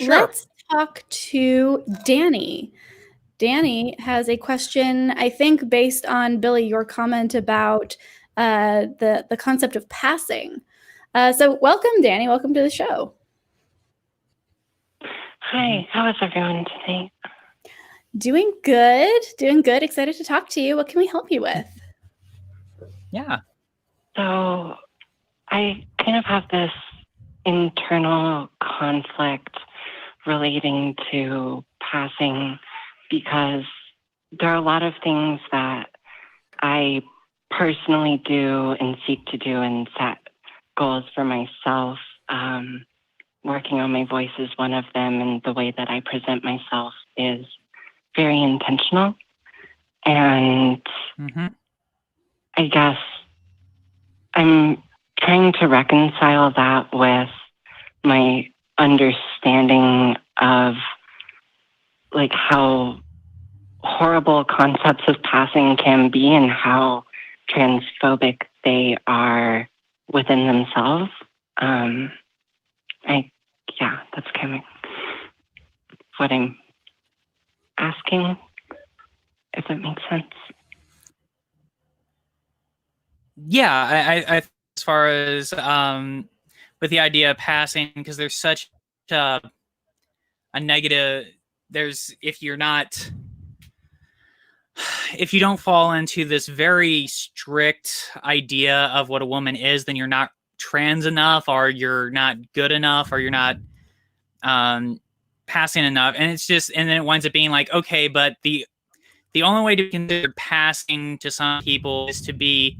let's talk to Dani. Dani has a question, I think, based on, Billie, your comment about the concept of passing. So welcome, Dani. Welcome to the show. Hi, how is everyone today? Doing good. Doing good. Excited to talk to you. What can we help you with? Yeah. So I kind of have this internal conflict relating to passing because there are a lot of things that I personally do and seek to do and set goals for myself. Working on my voice is one of them, and the way that I present myself is very intentional. And I guess I'm trying to reconcile that with my understanding of like how horrible concepts of passing can be and how transphobic they are within themselves. That's kind of what I'm asking, if that makes sense. Yeah, I as far as with the idea of passing, because there's such a negative. If you don't fall into this very strict idea of what a woman is, then you're not trans enough, or you're not good enough, or you're not passing enough. And then it winds up being like, okay, but the only way to consider passing to some people is to be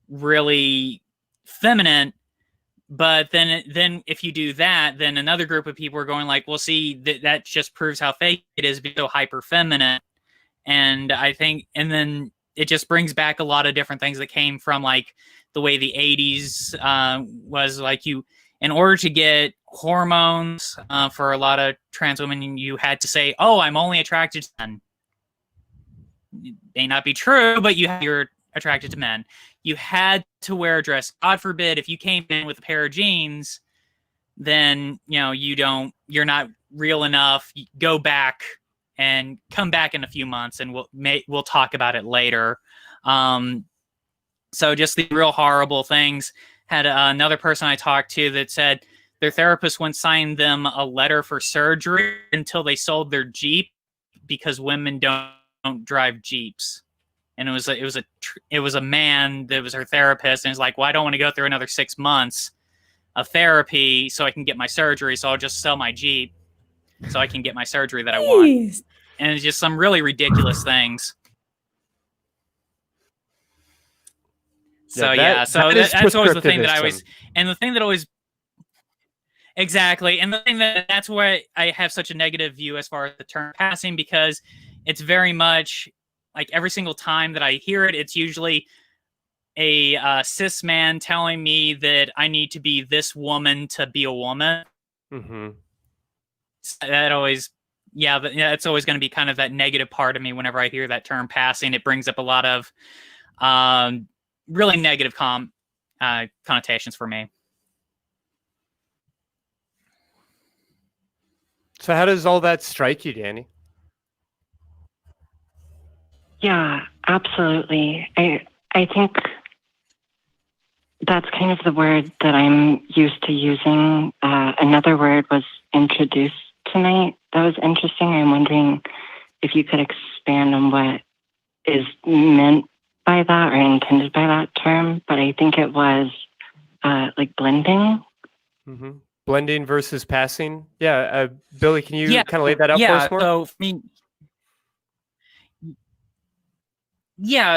really feminine. But then if you do that, then another group of people are going like, well, see, that just proves how fake it is, being so hyper feminine. And I think, and then it just brings back a lot of different things that came from like the way the 80s was like, in order to get hormones for a lot of trans women, you had to say, oh, I'm only attracted to men. It may not be true, but you're attracted to men. You had to wear a dress. God forbid, if you came in with a pair of jeans, then you're not real enough. You go back and come back in a few months, and we'll talk about it later. So just the real horrible things. Had another person I talked to that said their therapist wouldn't sign them a letter for surgery until they sold their Jeep, because women don't drive Jeeps. And it was a man that was her therapist, and he's like, well, I don't want to go through another 6 months of therapy so I can get my surgery, so I'll just sell my Jeep so I can get my surgery that I want. And it's just some really ridiculous things. So that's always the thing that I always, and the thing that always, exactly, and the thing that's why I have such a negative view as far as the term passing, because it's very much like every single time that I hear it, it's usually a cis man telling me that I need to be this woman to be a woman. Mm-hmm. That always, it's always going to be kind of that negative part of me whenever I hear that term passing. It brings up a lot of really negative connotations for me. So how does all that strike you, Dani? Yeah, absolutely. I think that's kind of the word that I'm used to using. Another word was introduced tonight. That was interesting. I'm wondering if you could expand on what is meant by that or intended by that term. But I think it was like blending. Mm-hmm. Blending versus passing. Yeah. Billie, can you kind of lay that out for us more? So,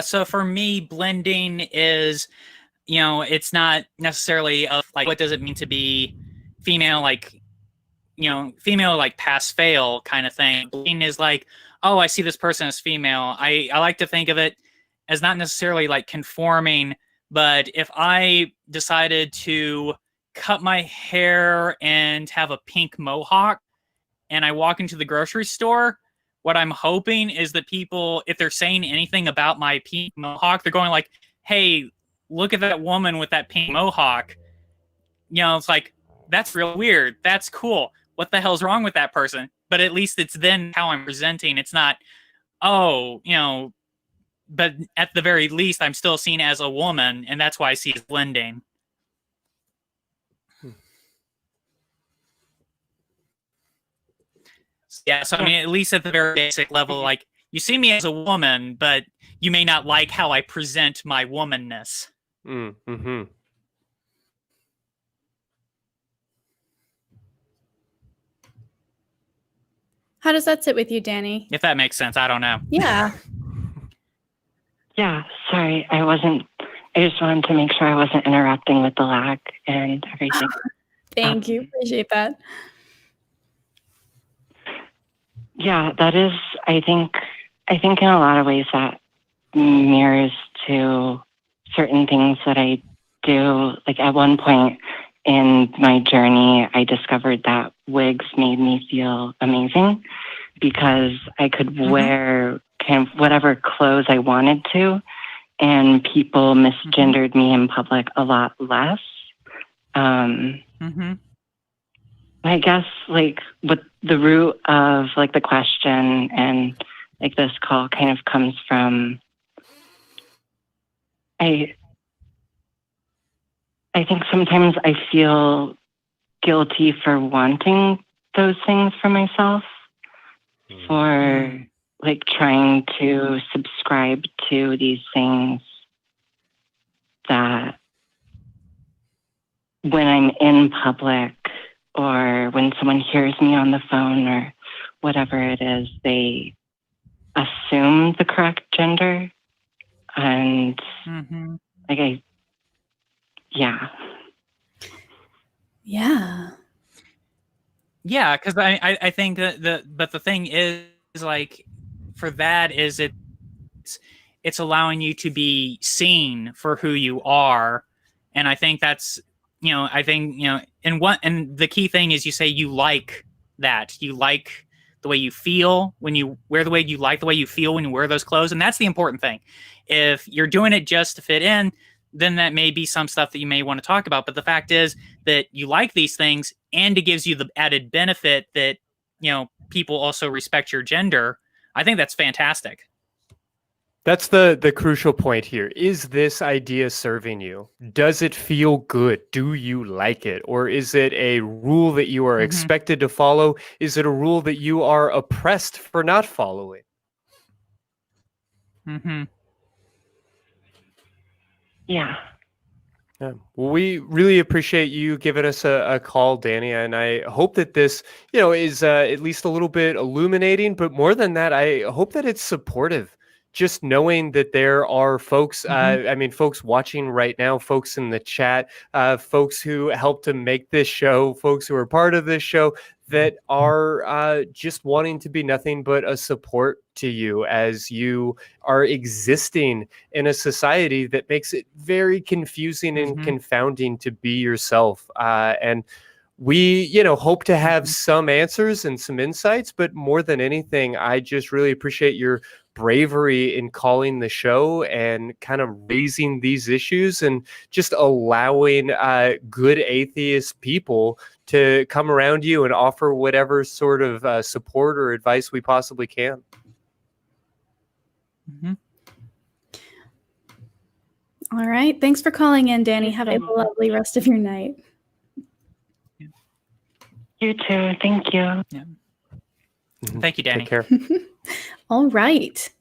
so for me, blending is, it's not necessarily like, what does it mean to be female, like, female, like pass fail kind of thing. Blending is like, oh, I see this person as female. I like to think of it as not necessarily like conforming, but if I decided to cut my hair and have a pink mohawk and I walk into the grocery store, what I'm hoping is that people, if they're saying anything about my pink mohawk, they're going like, hey, look at that woman with that pink mohawk. It's like, that's real weird. That's cool. what the hell's wrong with that person? But at least it's then how I'm presenting. It's not, oh, but at the very least, I'm still seen as a woman, and that's why I see it as blending. Yeah, so I mean, at least at the very basic level, like, you see me as a woman, but you may not like how I present my womanness. Mm-hmm. How does that sit with you, Dani? If that makes sense, I don't know. Yeah. Yeah, sorry, I just wanted to make sure I wasn't interrupting with the lag and everything. Thank you. Appreciate that. Yeah, that is, I think in a lot of ways that mirrors to certain things that I do. Like at one point in my journey, I discovered that wigs made me feel amazing because I could wear kind of whatever clothes I wanted to, and people misgendered me in public a lot less. I guess like what the root of like the question and like this call kind of comes from, I think sometimes I feel guilty for wanting those things for myself, for like trying to subscribe to these things that when I'm in public or when someone hears me on the phone or whatever it is, they assume the correct gender. And like yeah. Yeah, because I think that but the thing is like for that is it's allowing you to be seen for who you are, and I think that's and the key thing is you say you like that, you like the way you feel when you wear the way you like the way you feel when you wear those clothes, and that's the important thing. If you're doing it just to fit in, then that may be some stuff that you may want to talk about. But the fact is that you like these things and it gives you the added benefit that, people also respect your gender. I think that's fantastic. That's the crucial point here. Is this idea serving you? Does it feel good? Do you like it? Or is it a rule that you are expected to follow? Is it a rule that you are oppressed for not following? Yeah. Well, we really appreciate you giving us a call, Dani, and I hope that this, is at least a little bit illuminating, but more than that, I hope that it's supportive. Just knowing that there are folks, folks watching right now, folks in the chat, folks who helped to make this show, folks who are part of this show that are just wanting to be nothing but a support to you as you are existing in a society that makes it very confusing and confounding to be yourself. And we, hope to have some answers and some insights, but more than anything, I just really appreciate your bravery in calling the show and kind of raising these issues and just allowing good atheist people to come around you and offer whatever sort of support or advice we possibly can. All right. Thanks for calling in, Dani. Have a lovely rest of your night. You too. Thank you. Yeah. Thank you, Dani. Take care. All right.